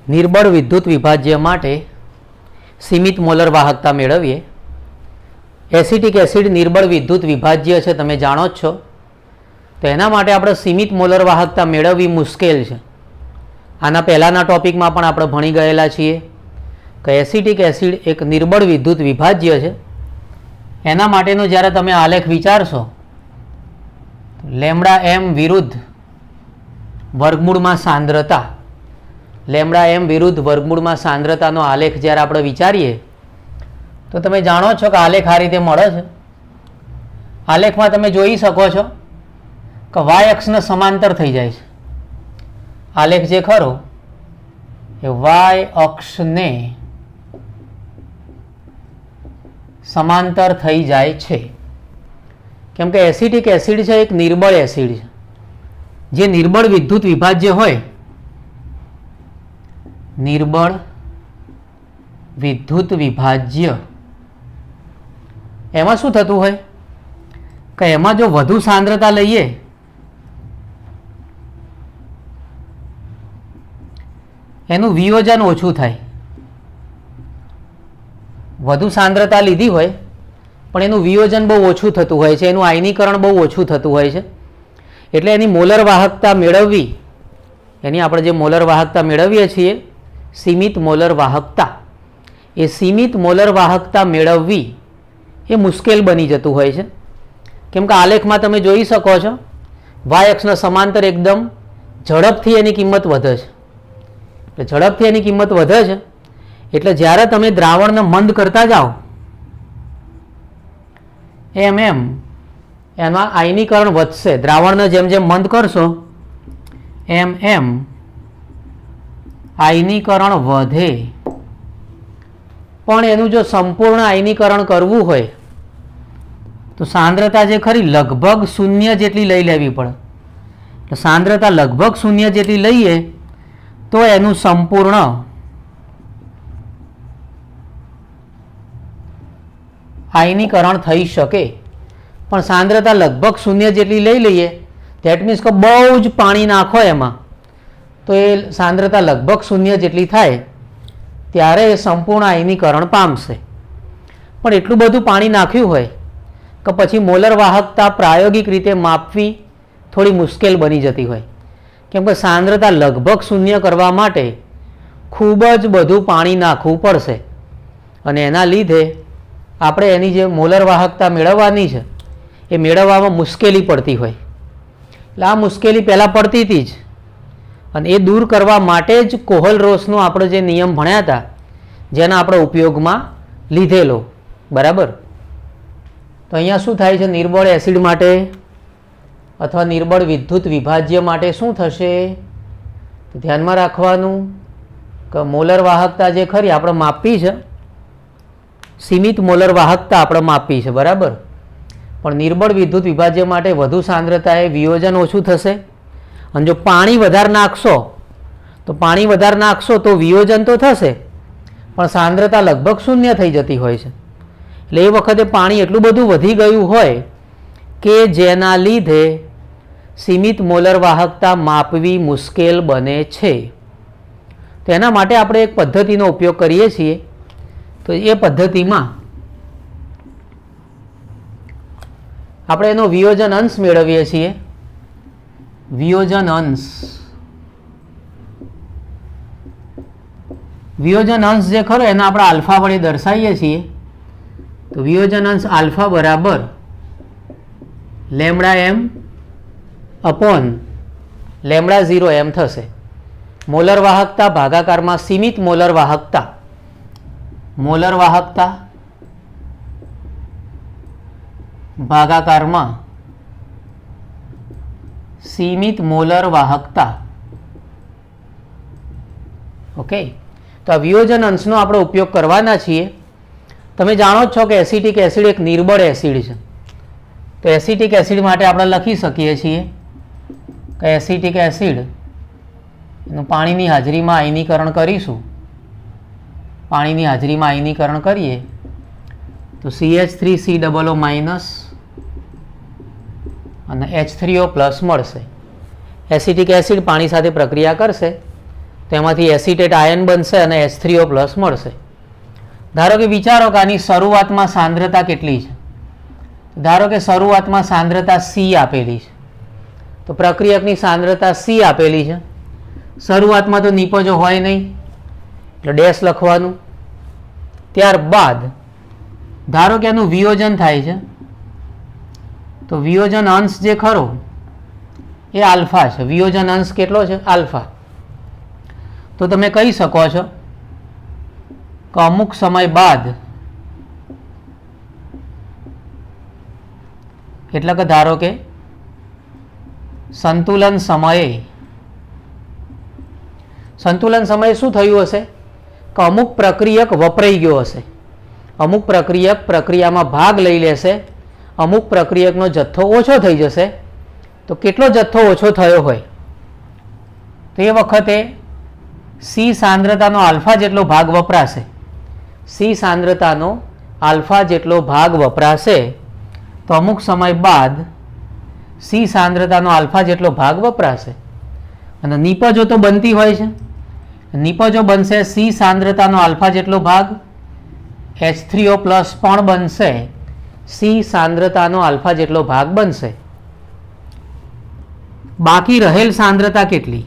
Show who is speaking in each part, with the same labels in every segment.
Speaker 1: નિર્બળ વિદ્યુત વિભાજ્ય માટે સીમિત મોલર વાહકતા મેળવીએ. એસિટિક એસિડ નિર્બળ વિદ્યુત વિભાજ્ય છે, તમે જાણો જ છો. તો એના માટે આપણે સીમિત મોલર વાહકતા મેળવવી મુશ્કેલ છે. આના પહેલાંના ટોપિકમાં પણ આપણે ભણી ગયેલા છીએ કે એસિટિક એસિડ એક નિર્બળ વિદ્યુત વિભાજ્ય છે. એના માટેનો જ્યારે તમે આલેખ વિચારશો, લેમડા એમ વિરુદ્ધ વર્ગમૂળમાં સાંદ્રતા, લેમડા એમ વિરુદ્ધ વર્ગમૂળમાં સાંદ્રતાનો આલેખ જ્યારે આપણે વિચારીએ તો તમે જાણો છો કે આલેખ આ રીતે મળે છે. આલેખમાં તમે જોઈ શકો છો કે વાય અક્ષને સમાંતર થઈ જાય છે. આલેખ જે ખરો એ વાય અક્ષને સમાંતર થઈ જાય છે, કેમ કે એસિટિક એસિડ છે એક નિર્બળ એસિડ છે. જે નિર્બળ વિદ્યુત વિભાજ્ય હોય, નિર્બળ વિદ્યુત વિભાજ્ય, એમાં શું થતું હોય કે એમાં જો વધુ સાંદ્રતા લઈએ એનું વિયોજન ઓછું થાય. વધુ સાંદ્રતા લીધી હોય પણ એનું વિયોજન બહુ ઓછું થતું હોય છે, એનું આયનીકરણ બહુ ઓછું થતું હોય છે. એટલે એની મોલર વાહકતા મેળવવી, એની આપણે જે મોલર વાહકતા મેળવીએ છીએ સીમિત મોલર વાહકતા, એ સીમિત મોલર વાહકતા મેળવવી એ મુશ્કેલ બની જતું હોય છે. કેમ કે આલેખમાં તમે જોઈ શકો છો વાય અક્ષના સમાંતર એકદમ ઝડપથી એની કિંમત વધે છે. એટલે ઝડપથી એની કિંમત વધે છે એટલે જ્યારે તમે દ્રાવણને મંદ કરતા જાઓ એમ એમ એમાં આયનીકરણ વધશે. દ્રાવણને જેમ જેમ મંદ કરશો એમ એમ આયનીકરણ વધે. પણ એનું જો સંપૂર્ણ આયનીકરણ કરવું હોય તો સાંદ્રતા જે ખરી લગભગ શૂન્ય જેટલી લઈ લેવી પડે. તો સાંદ્રતા લગભગ શૂન્ય જેટલી લઈએ તો એનું સંપૂર્ણ આયનીકરણ થઈ શકે. પણ સાંદ્રતા લગભગ શૂન્ય જેટલી લઈ લઈએ, ધેટ મીન્સ કે બહુ જ પાણી નાખો એમાં, તો એ સાંદ્રતા લગભગ શૂન્ય જેટલી થાય ત્યારે એ સંપૂર્ણ આયનીકરણ પામશે. પણ એટલું બધું પાણી નાખ્યું હોય કે પછી મોલર વાહકતા પ્રાયોગિક રીતે માપવી થોડી મુશ્કેલ બની જતી હોય, કેમ કે સાંદ્રતા લગભગ શૂન્ય કરવા માટે ખૂબ જ બધું પાણી નાખવું પડશે અને એના લીધે આપણે એની જે મોલર વાહકતા મેળવવાની છે એ મેળવવામાં મુશ્કેલી પડતી હોય. એટલે આ મુશ્કેલી પહેલાં પડતી હતી જ, અને એ દૂર કરવા માટે જ કોહલરોસનો આપણે જે નિયમ ભણ્યા હતા જેના આપણે ઉપયોગમાં લીધેલો, બરાબર. તો અહીંયા શું થાય છે, નિર્બળ એસિડ માટે અથવા નિર્બળ વિદ્યુત વિભાજ્ય માટે શું થશે, તો ધ્યાનમાં રાખવાનું કે મોલર વાહકતા જે ખરી આપણે માપી છે, સીમિત મોલર વાહકતા આપણે માપી છે, બરાબર. પણ નિર્બળ વિદ્યુત વિભાજ્ય માટે વધુ સાંદ્રતાએ વિયોજન ઓછું થશે. અને જો પાણી વધારે નાખશો તો તો વિયોજન તો થશે પણ સાંદ્રતા લગભગ શૂન્ય થઈ જતી હોય છે. એટલે એ વખતે પાણી એટલું બધું વધી ગયું હોય કે જેના લીધે સીમિત મોલર વાહકતા માપવી મુશ્કેલ બને છે. તો એના માટે આપણે એક પદ્ધતિનો ઉપયોગ કરીએ છીએ. તો એ પદ્ધતિમાં આપણે એનો વિયોજન અંશ મેળવીએ છીએ. વિયોજન અંશ જે ખરો એને આપણે આલ્ફા વડે દર્શાવીએ છીએ. તો વિયોજન અંશ આલ્ફા બરાબર લેમડા એમ અપોન લેમડા 0 એમ થશે. મોલર વાહકતા ભાગાકારમાં સીમિત મોલર વાહકતા, ભાગાકારમાં સીમિત મોલર વાહકતા. ઓકે, તો આ વિયોજન અંશનો આપણે ઉપયોગ કરવાના છીએ. તમે જાણો જ છો કે એસિટિક એસિડ એક નિર્બળ એસિડ છે. તો એસિટિક એસિડ માટે આપણે લખી શકીએ છીએ કે એસિટિક એસિડ એનું પાણીની હાજરીમાં આયનીકરણ કરીશું. પાણીની હાજરીમાં આયનીકરણ કરીએ તો CH3COO- અને H3O+ મળશે. એસિટિક એસિડ પાણી સાથે પ્રક્રિયા કરશે તો એમાંથી એસિટેટ આયન બનશે અને H3O પ્લસ મળશે. ધારો કે વિચારો કે આની શરૂઆતમાં સાંદ્રતા કેટલી છે. ધારો કે શરૂઆતમાં સાંદ્રતા C આપેલી છે. તો પ્રક્રિયકની સાંદ્રતા C આપેલી છે. શરૂઆતમાં તો નિપજો હોય નહીં એટલે ડેશ લખવાનું. ત્યારબાદ ધારો કે આનું વિયોજન થાય છે, તો વિયોજન અંશ જે ખરો એ આલ્ફા છે. વિયોજન અંશ કેટલો છે? આલ્ફા. તો તમે કહી શકો છો કે અમુક સમય બાદ, એટલે કે ધારો કે સંતુલન સમયે શું થયું હશે કે અમુક પ્રક્રિયક વપરાઈ ગયો હશે. અમુક પ્રક્રિયક પ્રક્રિયામાં ભાગ લઈ લેશે, અમુક પ્રક્રિયકનો જથ્થો ઓછો થઈ જશે. તો કેટલો જથ્થો ઓછો થયો હોય તો એ વખતે C સાંદ્રતાનો આલ્ફા જેટલો ભાગ વપરાશે. C સાંદ્રતાનો આલ્ફા જેટલો ભાગ વપરાશે તો અમુક સમય બાદ C સાંદ્રતાનો આલ્ફા જેટલો ભાગ વપરાશે. અને નિપજો તો બનતી હોય છે. નિપજો બનશે C સાંદ્રતાનો આલ્ફા જેટલો ભાગ, H3O પ્લસ પણ બનશે, C સાંદ્રતાનો આલ્ફા જેટલો ભાગ બનશે. બાકી રહેલ સાંદ્રતા કેટલી?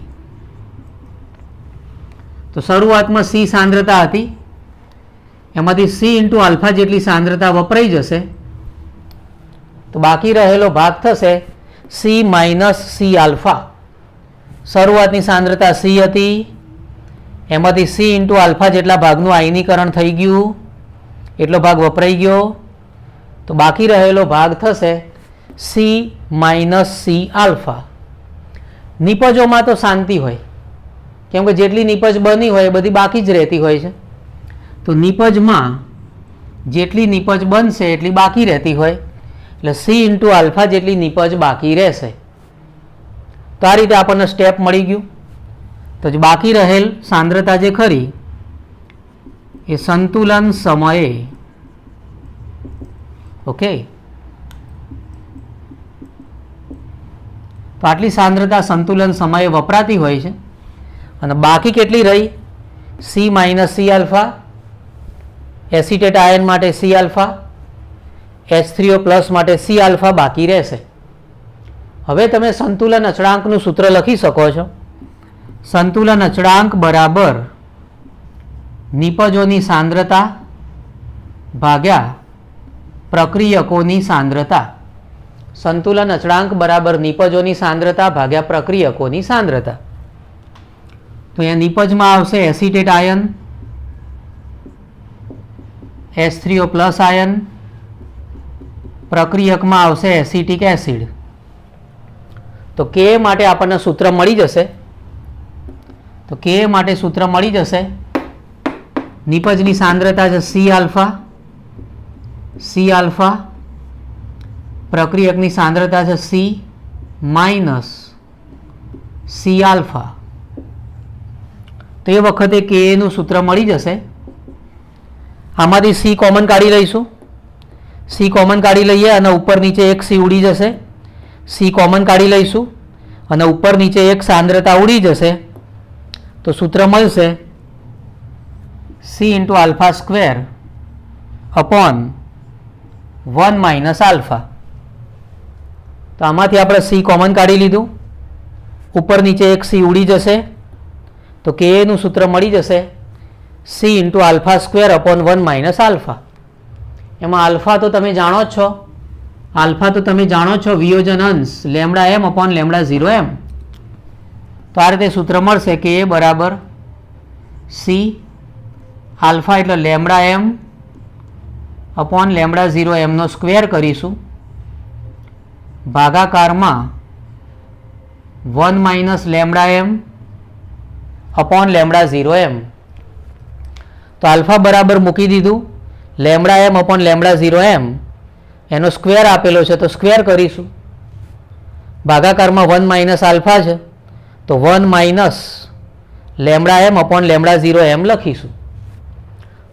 Speaker 1: તો શરૂઆતમાં C સાંદ્રતા હતી, એમાંથી C ઇન્ટુ આલ્ફા જેટલી સાંદ્રતા વપરાઈ જશે. તો બાકી રહેલો ભાગ થશે C માઇનસ C આલ્ફા. શરૂઆતની સાંદ્રતા C હતી, એમાંથી C ઇન્ટુ આલ્ફા જેટલા ભાગનું આયનીકરણ થઈ ગયું, એટલો ભાગ વપરાઈ ગયો. તો બાકી રહેલો ભાગ થશે C માઇનસ C આલ્ફા. નિપજોમાં તો શાંતિ હોય, કેમ કે જેટલી નિપજ બની હોય એ બધી બાકી જ રહેતી હોય છે. તો નિપજમાં જેટલી નિપજ બનશે એટલી બાકી રહેતી હોય, એટલે C ઇન્ટુ આલ્ફા જેટલી નિપજ બાકી રહેશે. તો આ રીતે આપણને સ્ટેપ મળી ગયું. તો જ બાકી રહેલ સાંદ્રતા જે ખરી એ સંતુલન સમયે, ઓકે, તો આટલી સાંદ્રતા સંતુલન સમયે વપરાતી હોય છે. અને બાકી કેટલી રહી? C minus C alpha, acetate ion માટે C આલ્ફા, H3O પ્લસ માટે C આલ્ફા બાકી રહેશે. હવે તમે સંતુલન અચળાંકનું સૂત્ર લખી શકો છો. સંતુલન અચળાંક બરાબર નિપજોની સાંદ્રતા ભાગ્યા પ્રક્રિયકોની સાંદ્રતા. સંતુલન અચળાંક બરાબર નિપજોની સાંદ્રતા ભાગ્યા પ્રક્રિયકોની સાંદ્રતા. તો અહીંયા નિપજમાં આવશે એસિટેટ આયન, H3O પ્લસ આયન, પ્રક્રિયકમાં આવશે એસિટિક એસિડ. તો K માટે આપણને સૂત્ર મળી જશે. તો K માટે સૂત્ર મળી જશે, નિપજની સાંદ્રતા છે C આલ્ફા, પ્રક્રિયકની સાંદ્રતા છે C માઇનસ C આલ્ફા. તો એ વખતે K નું સૂત્ર મળી જશે. આમાંથી C કોમન કાઢી લઈશું. C કોમન કાઢી લઈએ અને ઉપર નીચે એક C ઉડી જશે. C કોમન કાઢી લઈશું અને ઉપર નીચે એક સાંદ્રતા ઉડી જશે. તો સૂત્ર મળશે C into alpha square upon 1 minus alpha. તો આમાંથી આપણે C કોમન કાઢી લીધું, ઉપર નીચે એક C ઉડી જશે. તો K નું સૂત્ર મળી જશે C into alpha square upon 1 minus alpha. એમાં આલ્ફા તો તમે જાણો છો, વિયોજન અંશ lambda M upon lambda 0m. તો આ રીતે સૂત્ર મળશે કે એ બરાબર C આલ્ફા એટલે lambda M upon lambda 0m નો સ્ક્વેર કરીશું, ભાગાકારમાં 1 minus lambda M upon lambda 0m. તો આલ્ફા બરાબર મૂકી દીધું, lambda M upon lambda 0m એનો સ્ક્વેર આપેલો છે તો સ્ક્વેર કરીશું, ભાગાકારમાં 1 માઇનસ આલ્ફા છે તો 1 minus lambda M upon lambda 0m લખીશું.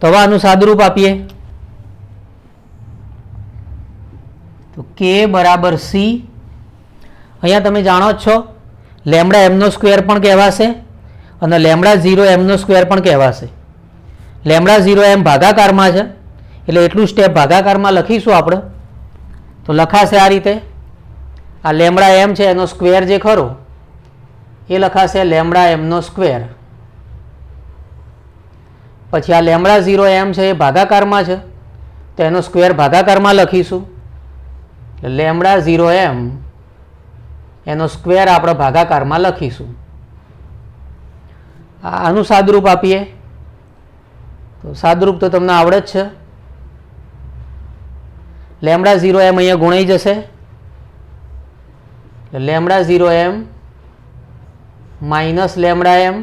Speaker 1: તો હવે આનું સાદુરૂપ આપીએ તો K બરાબર C. અહીંયા તમે જાણો જ છો લેમડા એમનો સ્ક્વેર પણ કહેવાશે અને લેમડા 0 એમનો સ્ક્વેર પણ કહેવાશે. લેમડા 0 એમ ભાગાકારમાં છે એટલે એટલું સ્ટેપ ભાગાકારમાં લખીશું આપણે. તો લખાશે આ રીતે, આ લેમડા એમ છે એનો સ્ક્વેર જે ખરો એ લખાશે લેમડા એમનો સ્ક્વેર. પછી આ લેમડા 0 એમ છે એ ભાગાકારમાં છે તો એનો સ્ક્વેર ભાગાકારમાં લખીશું. લેમડા 0 એમ એનો સ્ક્વેર આપણે ભાગાકારમાં લખીશું. આનું સાદરૂપ આપીએ તો સાદરૂપ તો તમને આવડે જ છે. લેમડા 0 એમ અહીંયા ગુણાઈ જશે. Lambda 0 M minus lambda M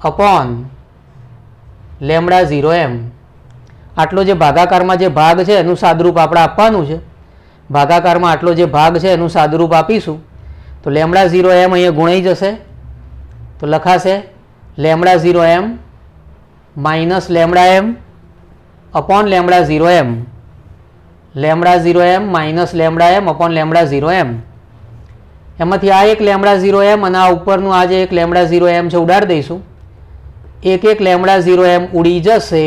Speaker 1: upon lambda 0 M. આટલો જે ભાગાકારમાં જે ભાગ છે એનું સાદરૂપ આપણે આપવાનું છે. ભાગાકારમાં આટલો જે ભાગ છે એનું સાદરૂપ આપીશું. તો લેમડા 0 એમ અહીંયા ગુણાઈ જશે તો લખાશે lambda 0 M minus lambda M upon lambda 0 M. Lambda 0 M minus lambda M upon lambda 0 M. એમાંથી આ એક લેમડા 0 એમ અને આ ઉપરનું આ જે એક લેમડા 0 એમ છે ઉડાડી દઈશું. એક એક લેમડા 0 એમ ઉડી જશે.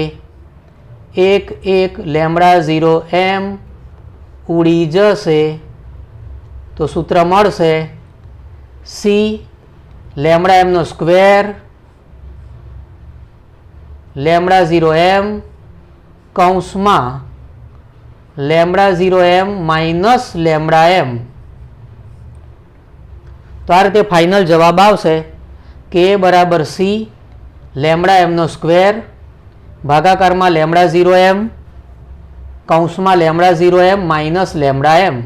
Speaker 1: એક એક લેમડા 0 એમ ઉડી જશે તો સૂત્ર મળશે સી લેમડા એમનો સ્ક્વેર લેમડા 0 એમ કૌંસમાં લેમડા 0 એમ માઇનસ લેમડા એમ. તો આ રીતે ફાઇનલ જવાબ આવશે કે બરાબર સી લેમડા એમનો સ્ક્વેર ભાગાકારમાં લેમડા 0 એમ કૌંસમાં લેમડા 0 એમ માઇનસ લેમડા એમ.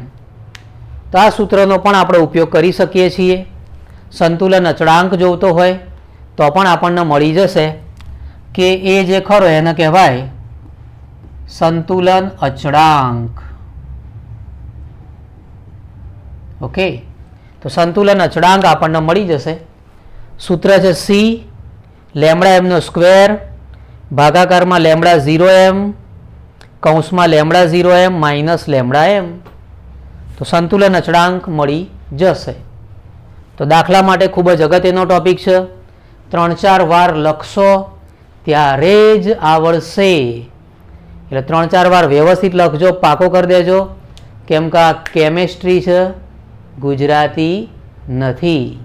Speaker 1: તો આ સૂત્રનો પણ આપણે ઉપયોગ કરી શકીએ છીએ. સંતુલન અચળાંક જોઈતો હોય તો પણ આપણને મળી જશે કે એ જે ખરો એને કહેવાય સંતુલન અચળાંક. ઓકે, તો સંતુલન અચળાંક આપણને મળી જશે. સૂત્ર છે સી લેમડા એમનો સ્ક્વેર ભાગાકારમાં લેમડા 0 એમ કૌંસમાં લેમડા 0 એમ માઇનસ લેમડા એમ. તો સંતુલન અચળાંક મળી જશે. તો દાખલા માટે ખૂબ જ અગત્યનો ટોપિક છે. 3-4 વાર લખશો ત્યારે જ આવડશે. એટલે 3-4 વાર વ્યવસ્થિત લખજો, પાકો કરી દેજો, કેમ કે આ કેમેસ્ટ્રી છે, ગુજરાતી નથી.